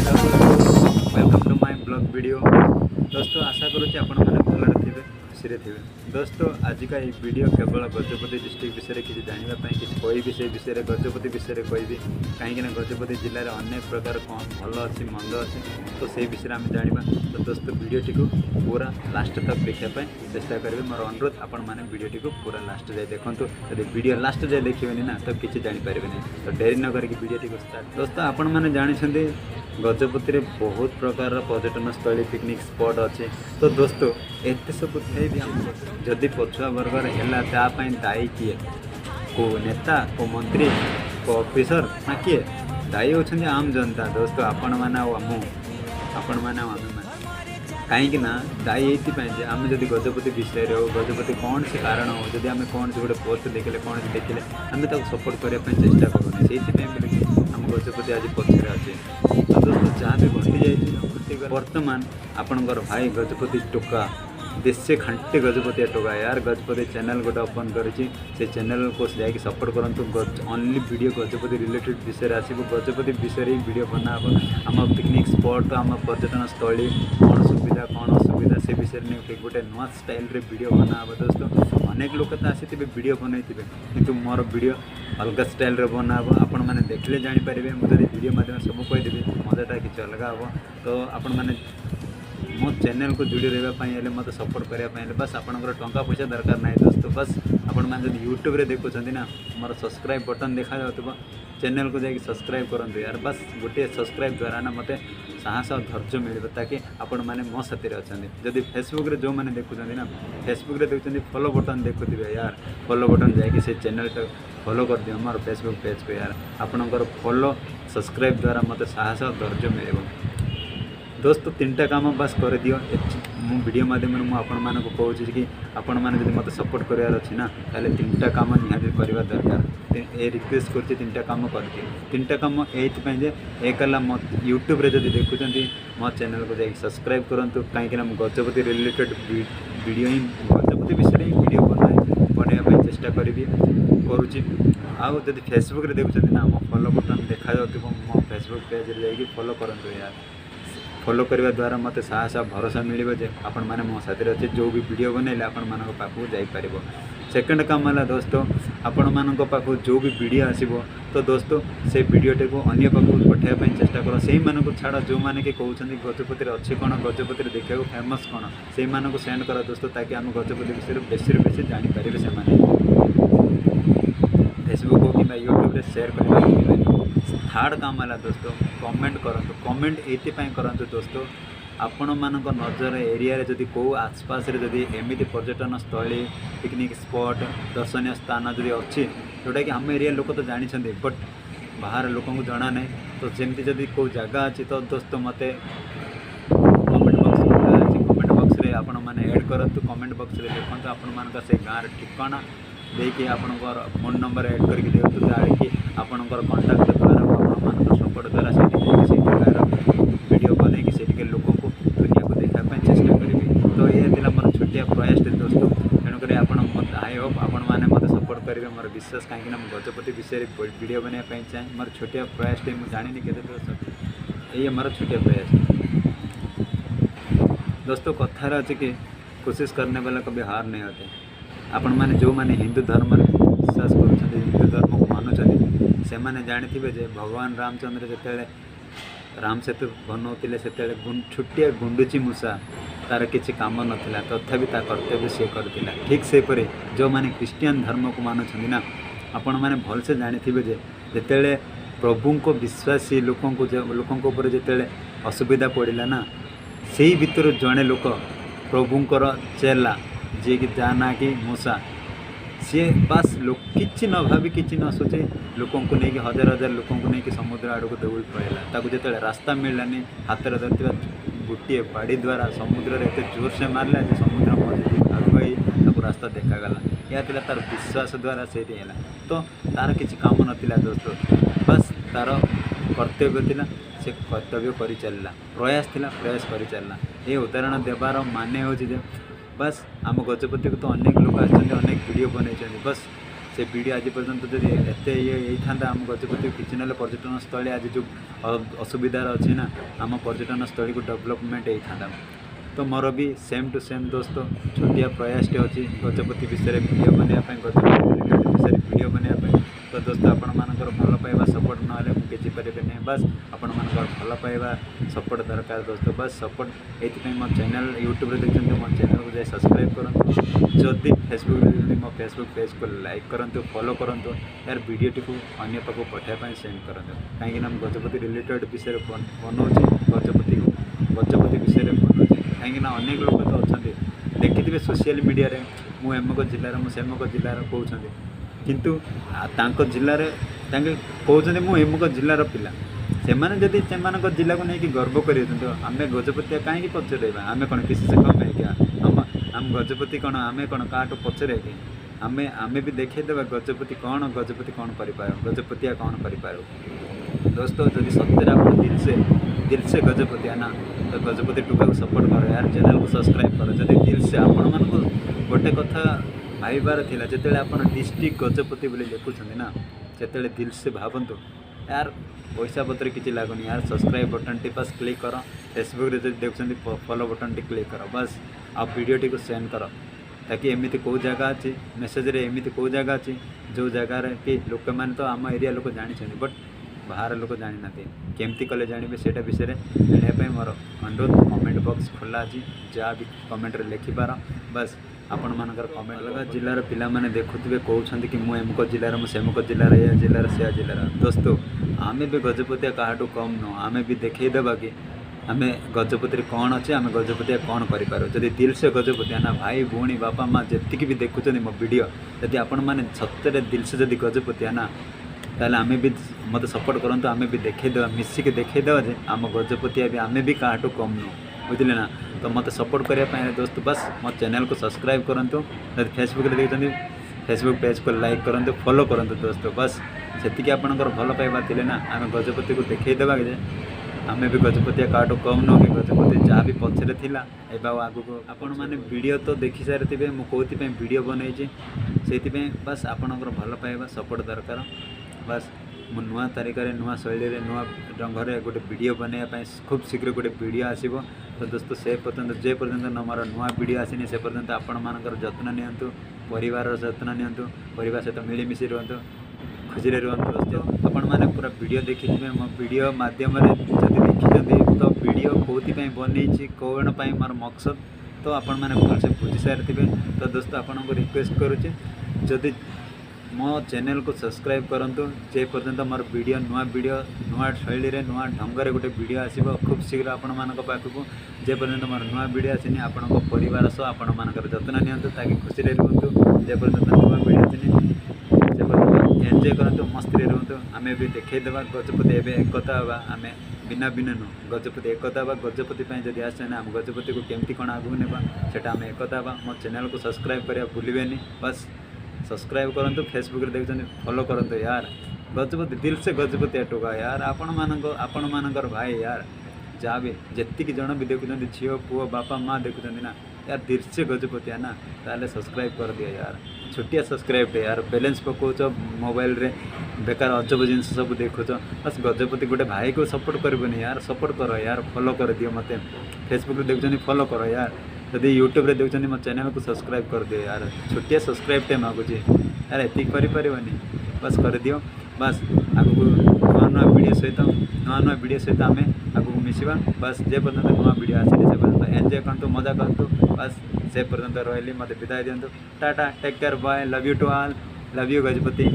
Welcome to my blog video. दोस्तों आशा करुँच आपण मैंने भलरे थे खुशी थे। दोस्तों आज का ये वीडियो केवल गजपति डिस्ट्रिक्ट विषय किसी जानापी किसी कहबी से विषय गजपति विषय कहबी कहीं गजपति जिले में अनेक प्रकार कौन भल अच्छी मंद अच्छी तो से विषय आम जाना। तो दोस्तों वीडियोटी को पूरा लास्ट तक देखापी चेष्टा करेंगे। मोर अनुरोध आपण मैंने वीडियोटी को पूरा लास्ट जाए देखूँ। यदि वीडियो लास्ट जाए देखिए ना तो किसी जानीपारे। तो डेरी न करके वीडियोटी को स्टार्ट। दोस्तों आपण मैंने जानते गजपति में बहुत प्रकार पर्यटन स्थली पिकनिक स्पॉट अच्छे। तो दोस्तों एत सब थे भी जदि पछुआ वर्गर है दायी किए को नेता को मंत्री को ऑफिसर ना किए दायी होती आम जनता। दोस्तों आपण मैंने आपण मैंने कहीं दायी ये आम जब गजपति विषय हो गजपति कौन से कारण हो जब आम कौन से गोटे पोस्ट देखले कौन से देखले आम सपोर्ट करने चेष्टा करूँ से आम गजपति आज पछरे अच्छे। तो दोस्तों जहाँ भी घटी जाए बर्तमान आपणकर भाई गजपति टोका देशे खांटी गजपति टोका यार गजपति चैनल गोटे ओपन करी से चैनल को जाकि सपोर्ट करूँ। ओनली वीडियो गजपति रिलेटेड विषय आसो गजपति विषय ही वीडियो बना आम पिकनिक स्पॉट आम पर्यटन स्थली कौन सुविधा कौन असुविधा से विषय नहीं गोटे नुआ स्टाइल रे वीडियो बना। दोस्तों अनेक लोग तो आसी वीडियो बनई किंतु मोर वीडियो अलग स्टाइल रे बना आपण मैंने देखले जानीपारे। मुझे वीडियो माध्यम सब कहीदेवी मजाटा किसी अलग हम। तो आपण मैंने मो चैनल को जोड़ी रही मत सपोर्ट करने बस आपंकर टंका पैसा दरकार ना। दोस्तों बस आपण मैंने जब यूट्यूब रे देखुं ना मोर सब्सक्राइब बटन देखा जाऊँ चैनल को जाकि सब्सक्राइब करूँ यार बस गोटे सब्सक्राइब द्वारा ना मत साहस और धैर्य मिले ताकि आपण मैंने मो साथी अच्छा। जदि फेसबुक रे जो मैंने देखुं ना फेसबुक रे देखुं फॉलो बटन देखुए यार फॉलो बटन जाकि से चैनल फॉलो कर दियो मोर फेसबुक पेज को यार आपणकर फॉलो सब्सक्राइब द्वारा मत साहस और धैर्य मिले। दोस्तों तीनटा काम बस कर दियो मु वीडियो माध्यम मुझे आपण कहूँ कि आपण मैंने जब मत सपोर्ट करार अच्छी ना ताले तीनटा काम निहाती करवा दरकार। ए रिक्वेस्ट कर तीनटा काम कर दिए। तीनटा काम ये एक मो यूट्यूब रे जब देखुं मो चैनल को जाकि सब्सक्राइब करूँ कहीं गजपति रिलेटेड वीडियो ही गजपति विषय ही वीडियो बनाइबा चेष्टा करी करुँची। आउ जब फेसबुक रे देखुं ना मो फॉलो बटन देखा जाऊँ मो फेसबुक पेज जाकि फॉलो करूँ यार फॉलो करने द्वारा मत साहस भरोसा मिले जे आपण मैंने मो साथी अच्छे जो भी वीडियो बनइले आपण मान पाखु जापर। सेकेंड काम है दोस्तों आपण मान पाखु जो भी वीडियो आसो तो दोस्तों से वीडियोटे को अन्य पाखु पठाइबा चेष्टा कर से मानक छाड़ जो मैंने कि कहते गजपति अच्छे कौन गजपति देखा फेमस कौन से मानक सेंड कर दोस्तों ताकि आम गजपति विषय बेसी बेसी जानीपारे से फेसबुक हो कि यूट्यूब रे शेयर कर। थर्ड काम है दोस्तों कमेंट करूँ कमेंट ये करूँ दोस्तों आपण मान नजर एरिया रे जदि को आसपास रे जदि एमती पर्यटन स्थली पिकनिक स्पॉट दर्शनीय स्थान जदि अच्छी जोटा कि आम एरिया लोक तो जानते बट बाहर लोक को जना ना तो जमती जदि को जगह अच्छी तो दोस्तों मत कमेंट बॉक्स रे आपण मैंने ऐड करूँ। कमेंट बॉक्स रे लिखुँ आपण मान से गाँव ठिकाना देखिए आपणकर फोन नंबर ऐड करके दिखाँ जाकि आपणकर कंटाक्ट द्वारा आपण सपोर्ट द्वारा से वीडियो बनई से लोक को दुनिया को देखापी चेष्टा करी। तो ये मोर छोटिया प्रयास दोस्तों तेणुक आप आई होप आपण मैंने मत सपोर्ट करेंगे मोर विश्वास कहीं गजपति विषय वीडियो बनाई चाहे मोर छोटिया प्रयास मुझे जानी के ये मोर छोटिया प्रयास दोस्तों। कथार अच्छे कि कोशिश करने वाला कभी हार नहीं होते। आपण मैंने जो मैंने हिंदू धर्म विश्वास कर हिंदू धर्म को मानुंट से मैंने जानी जे भगवान रामचंद्र जिते राम सेतु बनाते से छोटिया गुंडुची मूषा तार किसी कम नाला तथापि ता कर्तव्य सी करता। ठीक सेपरी जो मैंने क्रिश्चियन धर्म को मानुंट ना आपण मैंने भलसे जानी जे जिते प्रभु को विश्वासी लोकों ऊपर जिते असुविधा पड़ा ना से भीतर जड़े लोक प्रभुंर चेला जी कि जाना कि मूषा सी बस लोक किसी न भावी किसी न सोचे लोकों को लेकिन हजार हजार लोकों को लेकिन समुद्र आड़ को दौड़ी पड़ेगा जो रास्ता मिललानी हाथ में धरती गोटे बाड़ी द्वारा समुद्र एत जोर से मारला जे समुद्र मझे आगुई रास्ता देखागला। यह तार विश्वास द्वारा से तो तार किसी काम नाला दोस्तों बस तार कर्तव्य थिला से कर्तव्य कर चलला प्रयास थिला प्रयास कर चलला। ये उदाहरण देवार माने हो बस आम गजपति को तो अनेक लोग आसने अनेक वीडियो बनई बस से वीडियो आज पर्यंत जब एत ये था आम गजपति किसी ना पर्यटन स्थली आज जो असुविधार अच्छी ना आम पर्यटन स्थली को डेवलपमेंट होता। तो मोर भी सेम टू सेम दोस्त छोटिया प्रयासटे अच्छी गजपति विषय वीडियो बनाया गजपति विषय वीडियो बनाया। तो दोस्त आपण मानकर भल पाइबा सपोर्ट ना मुझे पारे बस आपण मानकर भल पाइबा सपोर्ट दरकार दोस्त बस सपोर्ट ये मो चैनल यूट्यूब देखते मो चैनल को जाए सब्सक्राइब करूँ जदि फेसबुक मो फेसबुक पेज को लाइक करूँ फॉलो करूँ यार वीडियो टी को अन्य पाक पठाई सेंड करूँ कहीं गजपति रिलेटेड विषय बनाऊँ गजपति विषय बनाऊँ कहीं अनेक लोग तो अच्छा देखिथे सोशल मीडिया रे मु एमक जिलार मु सेमक जिलार कहते किंतु तांको जिले में कहते मु एमक जिलार पिला से जदि से जिला को लेकिन गर्व कर आम गजपति कहीं पचर आम कौन किसी से कम है क्या आम गजपति कौन आम कौन क्या पचर कि आम भी देखा गजपति कौन कर गजपतिया कौन कर दोस्तों जब सत्य आप दिल से गजपति है ना तो गजपति टुका को सपोर्ट करो यार चैनल को सब्सक्राइब करो जब दिल से आपण मान गोटे कथा भाईबार थिला जिते आप डिस्ट्रिक्ट गजपति बोली लिखुं ना से दिल से भावतु यार पैसा पत्र किसी लगुनि यार subscribe button T bus click करो फेसबुक जब देखते फॉलो बटन टी क्लिक करो बस आप वीडियो टी को सेंड करो ताकि एमती कौ जगह अच्छी मेसेज रे एमती कौ जगह अच्छी जो जगार कि लोक मैंने तो आम एरिया लोक जानी बट बाहर लोक जानी ना केमती कले जानवे से विषय जानापी मोर अनुरोध कमेंट बॉक्स खोला अच्छी जहाँ भी कमेंट रे लिखिपार बस आपण मानकर कमेंट अलग जिलार पिला माने देखुवे कहते कि मु एमक जिलार मु सेमक जिलार या जिलार से जिलार दोस्तों आम भी गजपतिया क्या कम नुह आम भी देखईदेवा कि आम गजपति कौन अच्छे आम गजपतिया कौन कर जदि दिल से गजपतिया ना भाई भौणी बापा माँ जी भी देखुं मो वीडियो जदि आपण मैंने सत्य दिल से जदि गजपतिया ना ताले आम भी मत सपोर्ट करूँ आम भी देखईदेवा मिसिक देखईदेवा जे आम गजपतिया भी आम भी क्या कम नुह बुझे ना। तो मत सपोर्ट करने दोस्त बस मो चैनल को सब्सक्राइब करूँ जब फेसबुक देखते फेसबुक पेज को लाइक करूँ फॉलो करूँ दोस्त बस से आपंकर भल पाइबा थे ना आम गजपति को देखईदेवा जे आम भी गजपतिया काटू कम नुह कि गजपति जहाँ भी पचर थी आगू को आपण मैंने वीडियो तो देखी सारी थे मुझे वीडियो बनई से बस आपणकर भल पाइबा सपोर्ट दरकार बस मु नुआ तारिखर नुआ शैली नुआ ढंग से गोटे वीडियो बनवाई खूब शीघ्र गोटे वीडियो आसो। तो दोस्तों से पर्यंत जे पर्यंत मोर नुआ वीडियो आसनी से पर्यंत आपण मानकर जत्न नियंतु परिवार जत्न नियंतु परिवार सहित मिलीमिशि रुहतु खुशी रुहतु दोस्तों आपण मैंने पूरा वीडियो देखी मो वीडियो मध्यम जब देखी तो वीडियो कौन बनई कौन मोर मकसद तो आपण मैंने भलसे बुझी सारी थे। तो दोस्तों आपण को रिक्वेस्ट करुचे जदि मो चैनल को सब्सक्राइब करूँ जे पर्यंत मोर वीडियो नुआ शैली नुआ ढंग से गोटे वीडियो आसो खूब शीघ्र आपण मान पाखक जे पर्यंत मोर नुआ वीडियो आसनी आपण परिवार सह आपण मानकर जत्न नियंतु ताकि खुशी रुहतु जे पर्यंत नुआ वीडियो आसनी से पर्यंत एंजॉय करूँ मस्ती रुहतु आम भी देखईदेवा गजपति एवं एकता हाँ आम बिना बिना नुह गजपति एकता हाँ गजपति जब आसे आम गजपति को केमती कौन आगू नेबा सेटा आम एकता हाँ मो चैनल को सब्सक्राइब करा भूलें बस सब्सक्राइब करूँ फेसबुक देखते फॉलो करूँ यार गजपति दिल से गजपति टोका यार आपण मानकर भाई यार जहाँ भी जी जन भी देखुं झी पुओ बापा माँ देखुं ना यार दिल से गजपति है ना ताले सब्सक्राइब कर दिया यार छोटिया सब्सक्राइब यार बैलेंस पकाच मोबाइल रे बेकार अजब जिन सब देखुच बस गजपति गोटे भाई को सपोर्ट करबनी यार सपोर्ट करो यार फॉलो कर दियो मत फेसबुक देखुं फॉलो करो यार जदि यूट्यूब रे देखुं मो चैनल को सब्सक्राइब कर दियो यार छोटिया सब्सक्राइब टे मागुची यार एति करिपारिबनी बस कर दियो बस आगू नुआ वीडियो सहित आम आगू मिसवा बस जे पर्यंत नुआ वीडियो आसनी से पर्यंत एंजॉय करतु मजा करतु बस से पर्यंत रही मत विदाय दिंतु tata take care bye love you to all love you Gajapati.